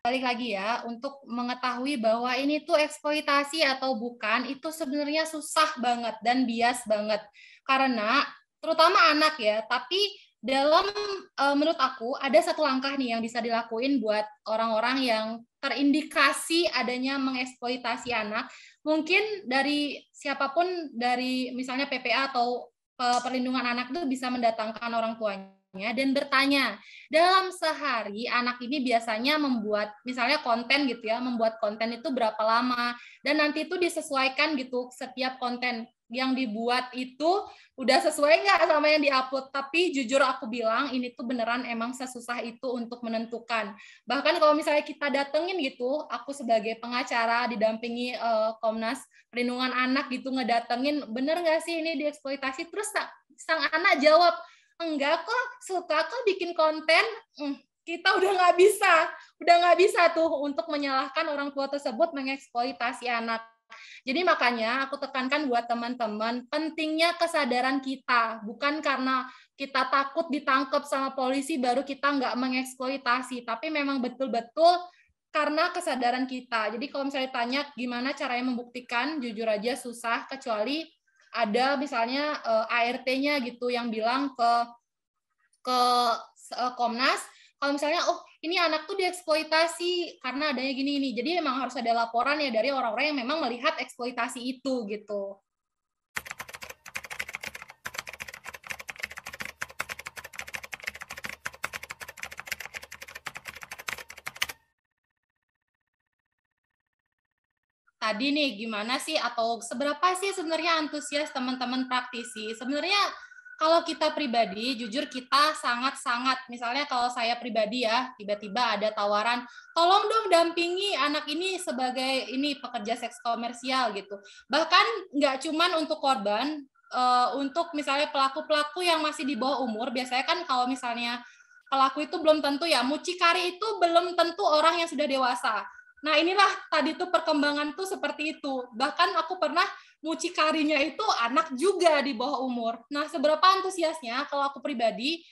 balik lagi ya, untuk mengetahui bahwa ini tuh eksploitasi atau bukan, itu sebenarnya susah banget dan bias banget. Karena terutama anak ya, tapi dalam menurut aku ada satu langkah nih yang bisa dilakuin buat orang-orang yang terindikasi adanya mengeksploitasi anak. Mungkin dari siapapun, dari misalnya PPA atau perlindungan anak itu bisa mendatangkan orang tuanya dan bertanya, dalam sehari anak ini biasanya membuat misalnya konten gitu ya, membuat konten itu berapa lama, dan nanti itu disesuaikan gitu, setiap konten yang dibuat itu udah sesuai nggak sama yang diupload. Tapi jujur aku bilang ini tuh beneran emang sesusah itu untuk menentukan. Bahkan kalau misalnya kita datengin gitu, aku sebagai pengacara didampingi Komnas Perlindungan Anak gitu, ngedatengin, bener nggak sih ini dieksploitasi, terus sang anak jawab, enggak kok, suka kok bikin konten. Kita udah nggak bisa tuh untuk menyalahkan orang tua tersebut mengeksploitasi anak. Jadi makanya aku tekankan buat teman-teman, pentingnya kesadaran kita, bukan karena kita takut ditangkap sama polisi baru kita nggak mengeksploitasi, tapi memang betul-betul karena kesadaran kita. Jadi kalau misalnya tanya gimana caranya membuktikan, jujur aja susah, kecuali ada misalnya ART-nya gitu yang bilang ke Komnas, kalau misalnya ini anak tuh dieksploitasi karena adanya gini ini. Jadi memang harus ada laporan ya dari orang-orang yang memang melihat eksploitasi itu gitu. Tadi nih gimana sih atau seberapa sih sebenarnya antusias teman-teman praktisi? Sebenarnya kalau kita pribadi, jujur kita sangat-sangat, misalnya kalau saya pribadi ya, tiba-tiba ada tawaran, tolong dong dampingi anak ini sebagai ini pekerja seks komersial gitu. Bahkan nggak cuman untuk korban, untuk misalnya pelaku-pelaku yang masih di bawah umur, biasanya kan kalau misalnya pelaku itu belum tentu ya, mucikari itu belum tentu orang yang sudah dewasa. Nah inilah tadi tuh perkembangan tuh seperti itu. Bahkan aku pernah mucikarinya itu anak juga di bawah umur. Nah seberapa antusiasnya kalau aku pribadi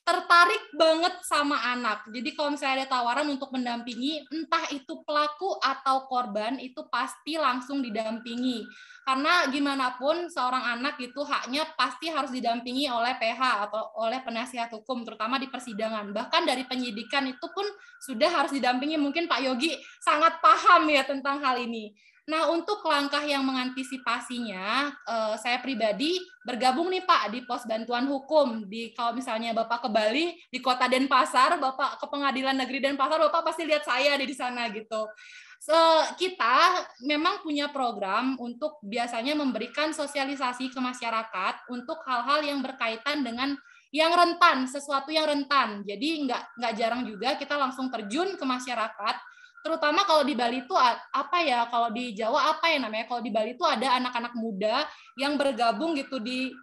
tertarik banget sama anak. Jadi kalau misalnya ada tawaran untuk mendampingi, entah itu pelaku atau korban, itu pasti langsung didampingi. Karena gimana pun seorang anak itu haknya pasti harus didampingi oleh PH atau oleh penasihat hukum, terutama di persidangan. Bahkan dari penyidikan itu pun sudah harus didampingi. Mungkin Pak Yogi sangat paham ya tentang hal ini. Nah, untuk langkah yang mengantisipasinya, saya pribadi bergabung nih Pak di pos bantuan hukum. Kalau misalnya Bapak ke Bali, di kota Denpasar, Bapak ke Pengadilan Negeri Denpasar, Bapak pasti lihat saya di sana gitu. Kita memang punya program untuk biasanya memberikan sosialisasi ke masyarakat untuk hal-hal yang berkaitan dengan yang rentan, sesuatu yang rentan. Jadi nggak jarang juga kita langsung terjun ke masyarakat, terutama kalau di Bali itu apa ya, kalau di Jawa apa ya namanya, kalau di Bali itu ada anak-anak muda yang bergabung gitu di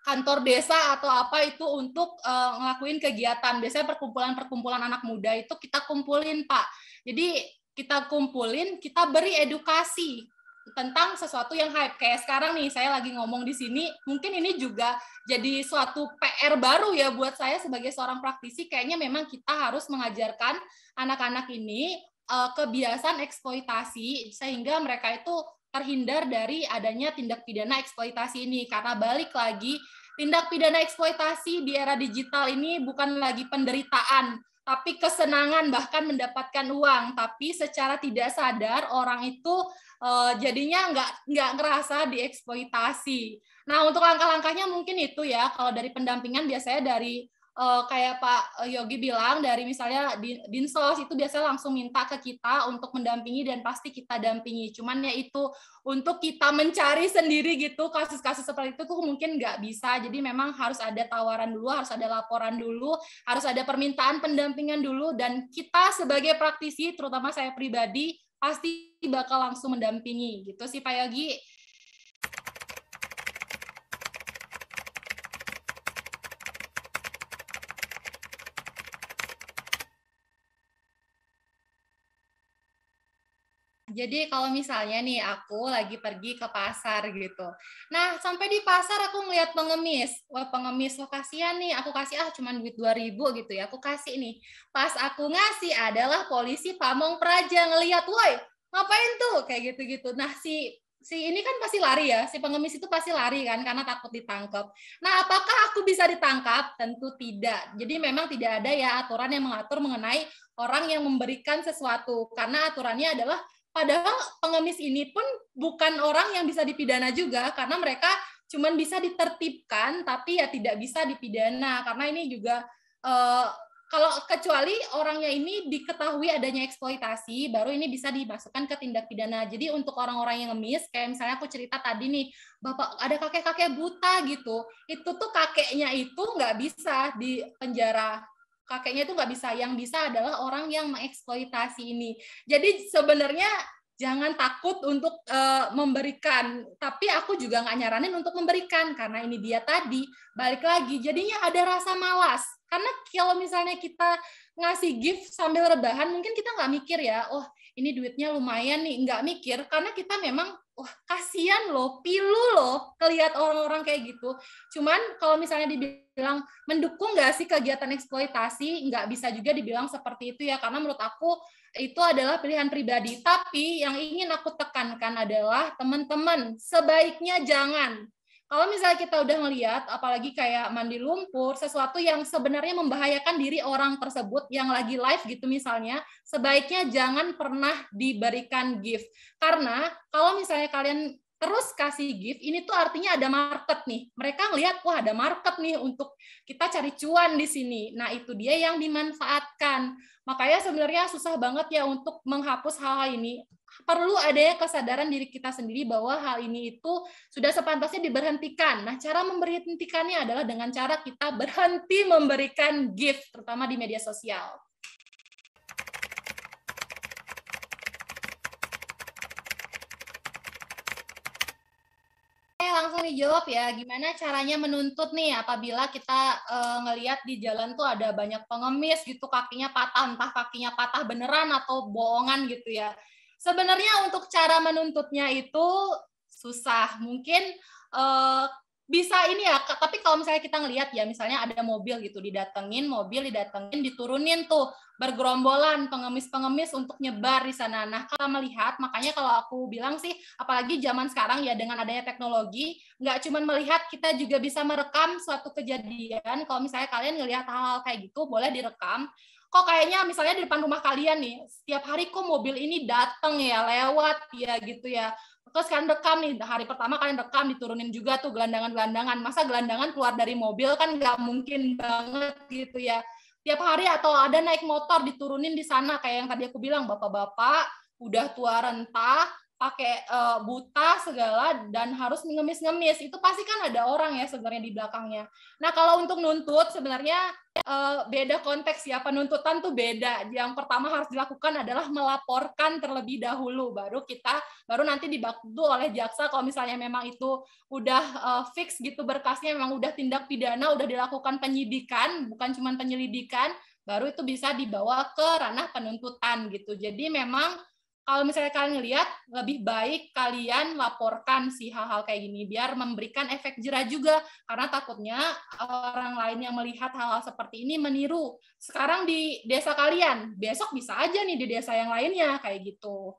kantor desa atau apa itu untuk ngelakuin kegiatan. Biasanya perkumpulan-perkumpulan anak muda itu kita kumpulin Pak. Jadi kita kumpulin, kita beri edukasi tentang sesuatu yang hype. Kayak sekarang nih saya lagi ngomong di sini, mungkin ini juga jadi suatu PR baru ya buat saya sebagai seorang praktisi. Kayaknya memang kita harus mengajarkan anak-anak ini kebiasaan eksploitasi sehingga mereka itu terhindar dari adanya tindak pidana eksploitasi ini. Karena balik lagi, tindak pidana eksploitasi di era digital ini bukan lagi penderitaan, tapi kesenangan, bahkan mendapatkan uang. Tapi secara tidak sadar orang itu jadinya nggak ngerasa dieksploitasi. Nah, untuk langkah-langkahnya mungkin itu ya. Kalau dari pendampingan biasanya dari kayak Pak Yogi bilang, dari misalnya Dinsos itu biasanya langsung minta ke kita untuk mendampingi dan pasti kita dampingi. Cuman ya itu untuk kita mencari sendiri gitu kasus-kasus seperti itu tuh mungkin nggak bisa. Jadi memang harus ada tawaran dulu, harus ada laporan dulu, harus ada permintaan pendampingan dulu, dan kita sebagai praktisi, terutama saya pribadi, pasti bakal langsung mendampingi gitu sih Pak Yogi. Jadi kalau misalnya nih aku lagi pergi ke pasar gitu. Nah, sampai di pasar aku ngeliat pengemis. Wah, pengemis, wah kasihan nih. Aku kasih cuman duit 2.000 gitu ya. Aku kasih nih. Pas aku ngasih adalah polisi Pamong Praja ngeliat, "Woi, ngapain tuh?" Kayak gitu-gitu. Nah, si ini kan pasti lari ya. Si pengemis itu pasti lari kan karena takut ditangkap. Nah, apakah aku bisa ditangkap? Tentu tidak. Jadi memang tidak ada ya aturan yang mengatur mengenai orang yang memberikan sesuatu. Karena aturannya adalah padahal pengemis ini pun bukan orang yang bisa dipidana juga karena mereka cuma bisa ditertibkan tapi ya tidak bisa dipidana karena ini juga kalau kecuali orangnya ini diketahui adanya eksploitasi baru ini bisa dimasukkan ke tindak pidana. Jadi untuk orang-orang yang ngemis kayak misalnya aku cerita tadi nih bapak ada kakek-kakek buta gitu itu tuh kakeknya itu nggak bisa di penjara, kakeknya itu nggak bisa, yang bisa adalah orang yang mengeksploitasi ini. Jadi sebenarnya jangan takut untuk memberikan, tapi aku juga nggak nyaranin untuk memberikan karena ini dia tadi balik lagi jadinya ada rasa malas. Karena kalau misalnya kita ngasih gift sambil rebahan, mungkin kita nggak mikir ya, oh ini duitnya lumayan nih, nggak mikir karena kita memang wah kasihan loh, pilu loh kelihat orang-orang kayak gitu. Cuman kalau misalnya dibilang mendukung nggak sih kegiatan eksploitasi, nggak bisa juga dibilang seperti itu ya, karena menurut aku itu adalah pilihan pribadi. Tapi yang ingin aku tekankan adalah teman-teman, sebaiknya jangan. Kalau misalnya kita udah melihat, apalagi kayak mandi lumpur, sesuatu yang sebenarnya membahayakan diri orang tersebut yang lagi live gitu misalnya, sebaiknya jangan pernah diberikan gift. Karena kalau misalnya kalian terus kasih gift, ini tuh artinya ada market nih. Mereka ngelihat, wah ada market nih untuk kita cari cuan di sini. Nah itu dia yang dimanfaatkan. Makanya sebenarnya susah banget ya untuk menghapus hal-hal ini. Perlu adanya kesadaran diri kita sendiri bahwa hal ini itu sudah sepantasnya diberhentikan. Nah, cara memberhentikannya adalah dengan cara kita berhenti memberikan gift, terutama di media sosial. Langsung dijawab ya, gimana caranya menuntut nih apabila kita ngelihat di jalan tuh ada banyak pengemis gitu, kakinya patah, entah kakinya patah beneran atau bohongan gitu ya. Sebenarnya untuk cara menuntutnya itu susah, mungkin bisa ini ya, tapi kalau misalnya kita ngelihat ya, misalnya ada mobil gitu, didatengin, diturunin tuh, bergerombolan pengemis-pengemis untuk nyebar di sana. Nah, kalau melihat, makanya kalau aku bilang sih, apalagi zaman sekarang ya dengan adanya teknologi, nggak cuma melihat, kita juga bisa merekam suatu kejadian. Kalau misalnya kalian ngelihat hal-hal kayak gitu, boleh direkam. Kok kayaknya misalnya di depan rumah kalian nih, setiap hari kok mobil ini datang ya, lewat ya gitu ya. Terus kalian rekam nih, hari pertama kalian rekam, diturunin juga tuh gelandangan-gelandangan. Masa gelandangan keluar dari mobil kan nggak mungkin banget gitu ya. Tiap hari atau ada naik motor diturunin di sana kayak yang tadi aku bilang, bapak-bapak udah tua renta, pakai buta segala dan harus ngemis-ngemis. Itu pasti kan ada orang ya sebenarnya di belakangnya. Nah, kalau untuk nuntut sebenarnya beda konteks ya, penuntutan tuh beda. Yang pertama harus dilakukan adalah melaporkan terlebih dahulu, baru nanti dibantu oleh jaksa kalau misalnya memang itu udah fix gitu berkasnya, memang udah tindak pidana, udah dilakukan penyidikan, bukan cuma penyelidikan, baru itu bisa dibawa ke ranah penuntutan gitu. Jadi memang kalau misalnya kalian ngelihat, lebih baik kalian laporkan sih hal-hal kayak gini, biar memberikan efek jerah juga, karena takutnya orang lain yang melihat hal-hal seperti ini meniru. Sekarang di desa kalian, besok bisa aja nih di desa yang lainnya, kayak gitu.